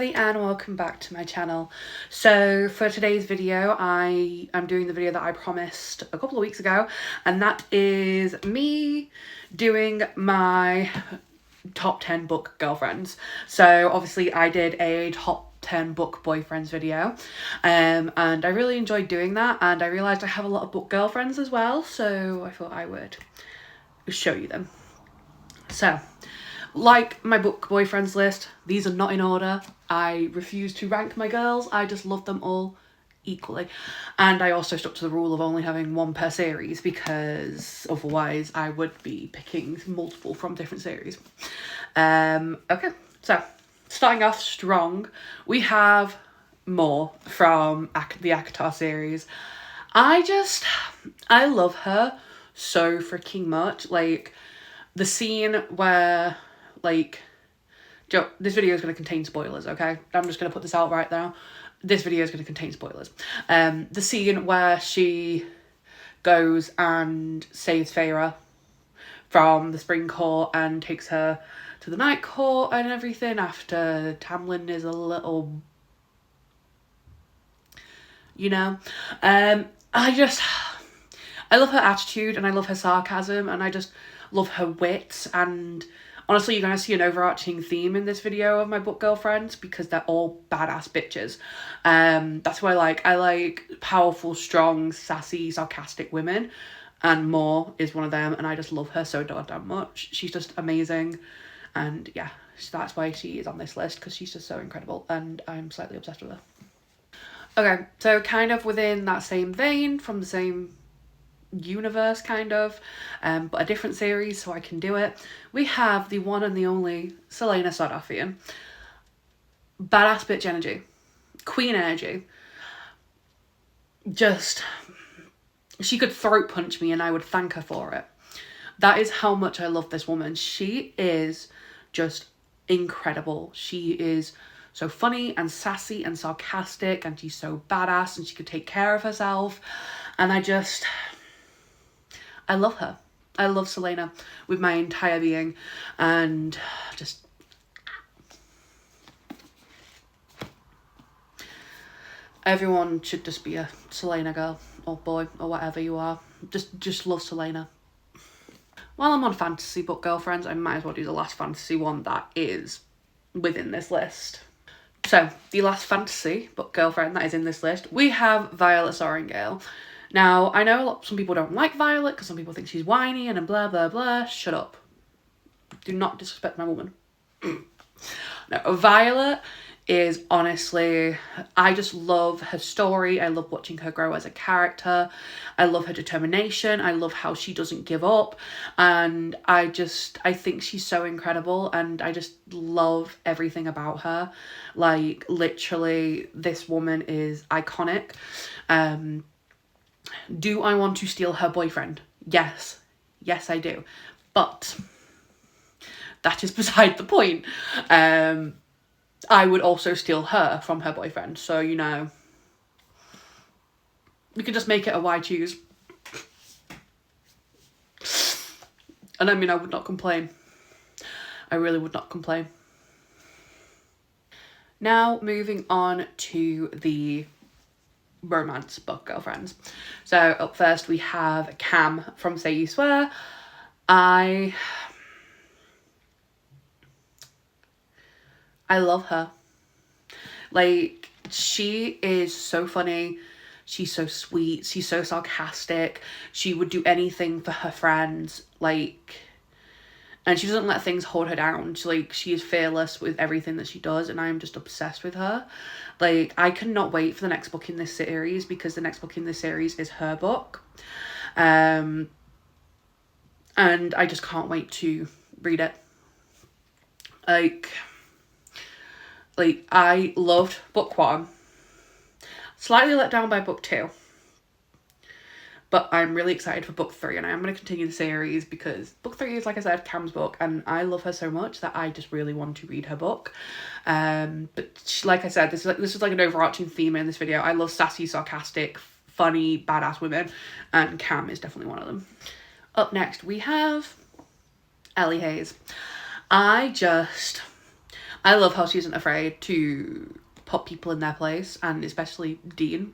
Ellie and welcome back to my channel. So for today's video, I am doing the video that I promised a couple of weeks ago, and that is me doing my top 10 book girlfriends. So obviously I did a top 10 book boyfriends video, and I really enjoyed doing that, and I realised I have a lot of book girlfriends as well, so I thought I would show you them. So, like my book boyfriends list, these are not in order. I refuse to rank my girls. I just love them all equally. And I also stuck to the rule of only having one per series, because otherwise I would be picking multiple from different series. Okay, so starting off strong, we have more from the ACOTAR series. I love her so freaking much. Like, the scene where, like, this video is going to contain spoilers, okay? I'm just going to put this out right now. This video is going to contain spoilers. The scene where she goes and saves Feyre from the spring court and takes her to the night court and everything after Tamlin is a little, you know. I love her attitude, and I love her sarcasm, and I just love her wit. And honestly, you're going to see an overarching theme in this video of my book girlfriends, because they're all badass bitches. That's what I like. I like powerful, strong, sassy, sarcastic women, and Moore is one of them, and I just love her so goddamn much. She's just amazing, and yeah, that's why she is on this list, because she's just so incredible, and I'm slightly obsessed with her. Okay, so kind of within that same vein, from the same universe kind of, but a different series, so I can do it, we have the one and the only Celaena Sardothien. Badass bitch energy, queen energy. Just, she could throat punch me and I would thank her for it. That is how much I love this woman. She is just incredible. She is so funny and sassy and sarcastic, and she's so badass, and she could take care of herself, and I love her. I love Celaena with my entire being, and just everyone should just be a Celaena girl or boy or whatever you are. Just love Celaena. While I'm on fantasy book girlfriends, I might as well do the last fantasy one that is within this list. So the last fantasy book girlfriend that is in this list, we have Violet Sorrengail. Now, I know some people don't like Violet because some people think she's whiny and blah, blah, blah. Shut up. Do not disrespect my woman. No, Violet is honestly, I just love her story. I love watching her grow as a character. I love her determination. I love how she doesn't give up. And I think she's so incredible, and I just love everything about her. Like, literally, this woman is iconic. Do I want to steal her boyfriend? Yes. Yes, I do. But that is beside the point. I would also steal her from her boyfriend. So, you know, we could just make it a why choose. And I mean, I would not complain. I really would not complain. Now, moving on to the romance book girlfriends. So up first we have Cam from Say You Swear. I love her. Like, she is so funny. She's so sweet. She's so sarcastic. She would do anything for her friends. Like, and she doesn't let things hold her down. She is fearless with everything that she does, and I'm just obsessed with her. Like, I cannot wait for the next book in this series, because the next book in this series is her book. And I just can't wait to read it. Like, I loved book 1. Slightly let down by book 2. But I'm really excited for book 3, and I am going to continue the series, because book 3 is, like I said, Cam's book, and I love her so much that I just really want to read her book. But like I said, this is like an overarching theme in this video. I love sassy, sarcastic, funny, badass women, and Cam is definitely one of them. Up next, we have Ellie Hayes. I I love how she isn't afraid to put people in their place, and especially Dean.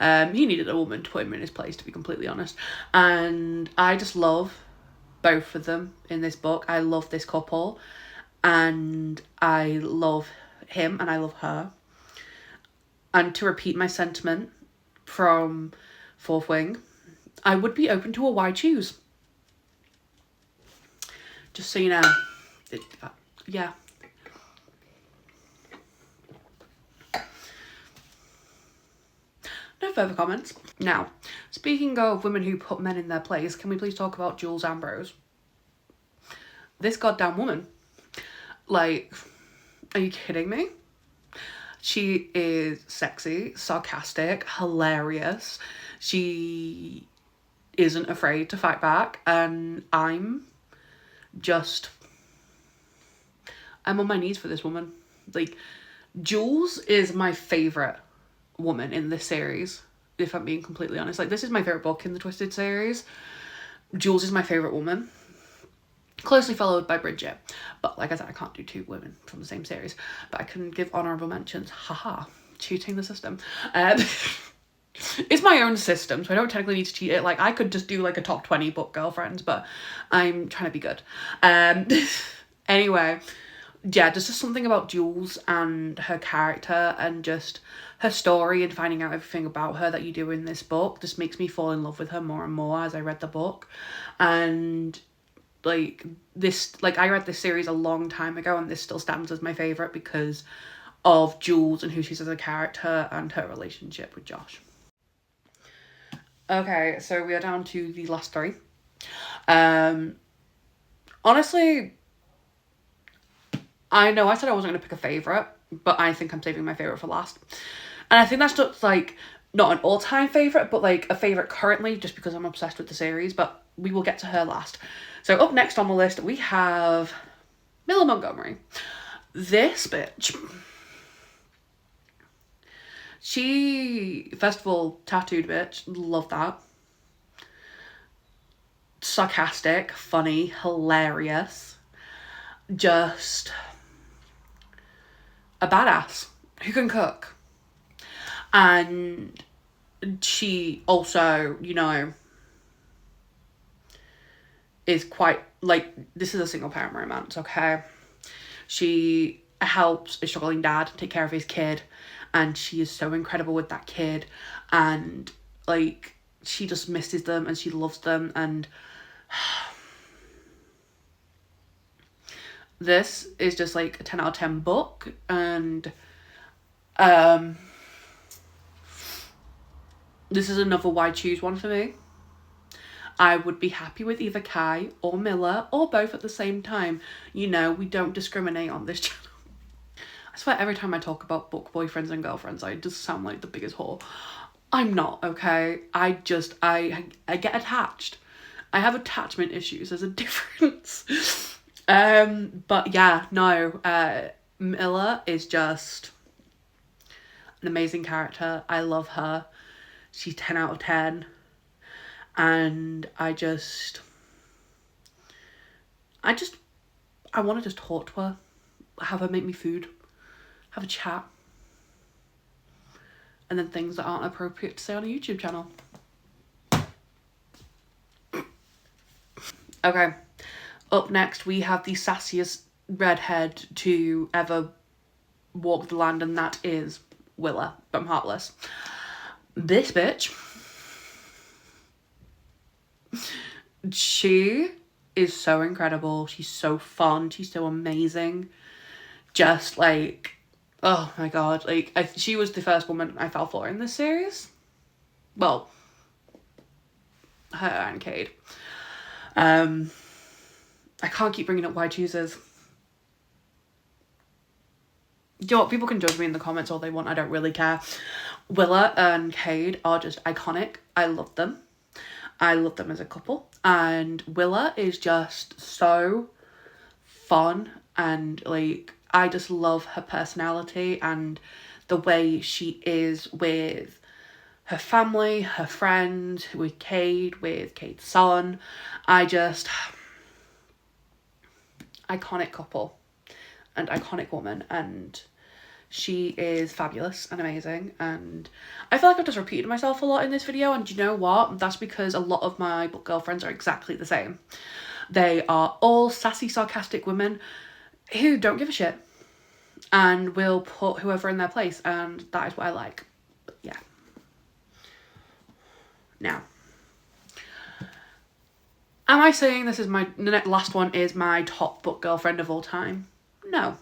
He needed a woman to put him in his place, to be completely honest. And I just love both of them in this book. I love this couple, and I love him, and I love her. And to repeat my sentiment from Fourth Wing, I would be open to a why choose. Just so you know. Yeah. No further comments. Now, speaking of women who put men in their place, can we please talk about Jules Ambrose? This goddamn woman. Like, are you kidding me? She is sexy, sarcastic, hilarious. She isn't afraid to fight back, and I'm on my knees for this woman. Like, Jules is my favourite woman in this series, if I'm being completely honest. Like, this is my favourite book in the Twisted series. Jules is my favourite woman, closely followed by Bridget. But like I said, I can't do two women from the same series, but I can give honourable mentions. Haha, cheating the system. It's my own system, so I don't technically need to cheat it. Like, I could just do like a top 20 book girlfriends, but I'm trying to be good. Anyway, yeah, there's just something about Jules and her character and just her story and finding out everything about her that you do in this book just makes me fall in love with her more and more as I read the book. And like this, like I read this series a long time ago, and this still stands as my favourite because of Jules and who she is as a character and her relationship with Josh. Okay, so we are down to the last three. Honestly, I know I said I wasn't going to pick a favourite, but I think I'm saving my favourite for last. And I think that's just like not an all-time favourite, but like a favourite currently, just because I'm obsessed with the series, but we will get to her last. So up next on the list, we have Miller Montgomery. This bitch. She, first of all, tattooed bitch. Love that. Sarcastic, funny, hilarious. Just a badass who can cook. And she also, you know, is quite, like, this is a single parent romance, okay? She helps a struggling dad take care of his kid, and she is so incredible with that kid, and like she just misses them and she loves them. And this is just like a 10 out of 10 book. And this is another why choose one for me. I would be happy with either Kai or Miller or both at the same time. You know, we don't discriminate on this channel. I swear every time I talk about book boyfriends and girlfriends, I just sound like the biggest whore. I'm not, okay? I get attached. I have attachment issues. There's a difference. But yeah, no. Miller is just an amazing character. I love her. She's 10 out of 10. And I want to just talk to her. Have her make me food. Have a chat. And then things that aren't appropriate to say on a YouTube channel. Okay. Up next, we have the sassiest redhead to ever walk the land, and that is Willa from Heartless. This bitch. She is so incredible. She's so fun. She's so amazing. Just like, oh my god, like she was the first woman I fell for in this series. Well, her and Cade. I can't keep bringing up why chooses. You know what? People can judge me in the comments all they want. I don't really care. Willa and Cade are just iconic. I love them. I love them as a couple. And Willa is just so fun, and like I just love her personality and the way she is with her family, her friends, with Cade's son. Iconic couple. and iconic woman, and she is fabulous and amazing, and I feel like I've just repeated myself a lot in this video, and you know what? That's because a lot of my book girlfriends are exactly the same. They are all sassy, sarcastic women who don't give a shit and will put whoever in their place, and that is what I like. But yeah. Now, am I saying this is the last one is my top book girlfriend of all time? No.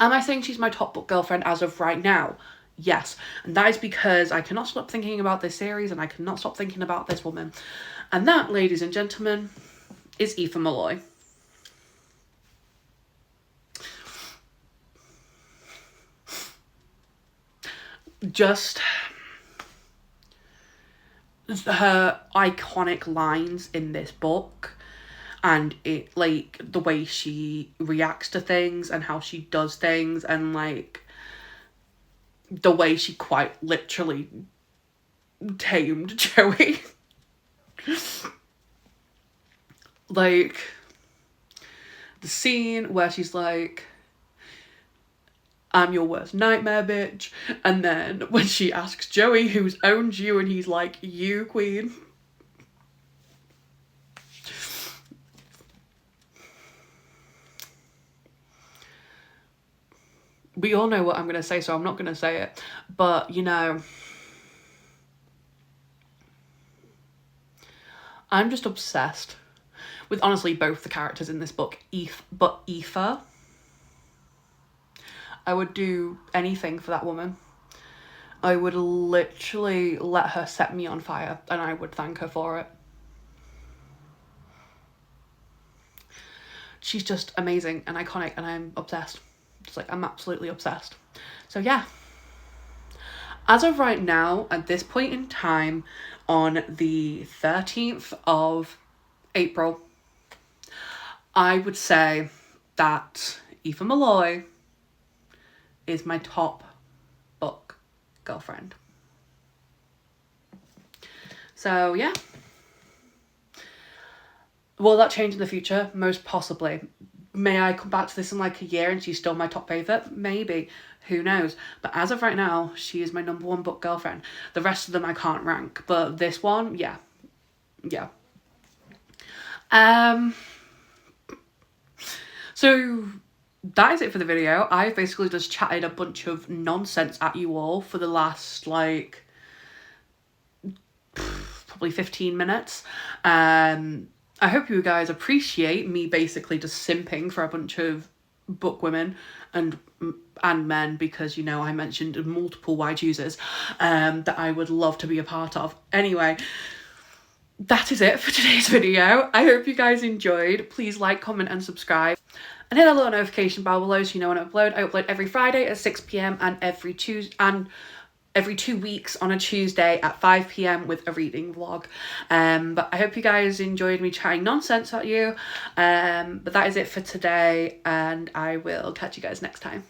Am I saying she's my top book girlfriend as of right now? Yes. And that is because I cannot stop thinking about this series, and I cannot stop thinking about this woman. And that, ladies and gentlemen, is Aoife Malloy. Just her iconic lines in this book, and it, like, the way she reacts to things and how she does things, and like the way she quite literally tamed Joey. Like the scene where she's like, I'm your worst nightmare, bitch. And then when she asks Joey who's owned you, and he's like, you, queen. We all know what I'm going to say, so I'm not going to say it. But, you know, I'm just obsessed with, honestly, both the characters in this book. But Aoife, I would do anything for that woman. I would literally let her set me on fire, and I would thank her for it. She's just amazing and iconic, and I'm obsessed. Just like, I'm absolutely obsessed. So yeah. As of right now, at this point in time, on the 13th of April, I would say that Aoife Malloy is my top book girlfriend. So yeah. Will that change in the future? Most possibly. May I come back to this in like a year and she's still my top favourite? Maybe. Who knows? But as of right now, she is my number one book girlfriend. The rest of them I can't rank. But this one, yeah. Yeah. So that is it for the video. I've basically just chatted a bunch of nonsense at you all for the last, like, probably 15 minutes. I hope you guys appreciate me basically just simping for a bunch of book women and men, because, you know, I mentioned multiple wide users that I would love to be a part of. Anyway, that is it for today's video. I hope you guys enjoyed. Please like, comment and subscribe. And hit that little notification bell below so you know when I upload. I upload every Friday at 6 PM and every 2 weeks on a Tuesday at 5 PM with a reading vlog. But I hope you guys enjoyed me chatting nonsense at you. But that is it for today, and I will catch you guys next time.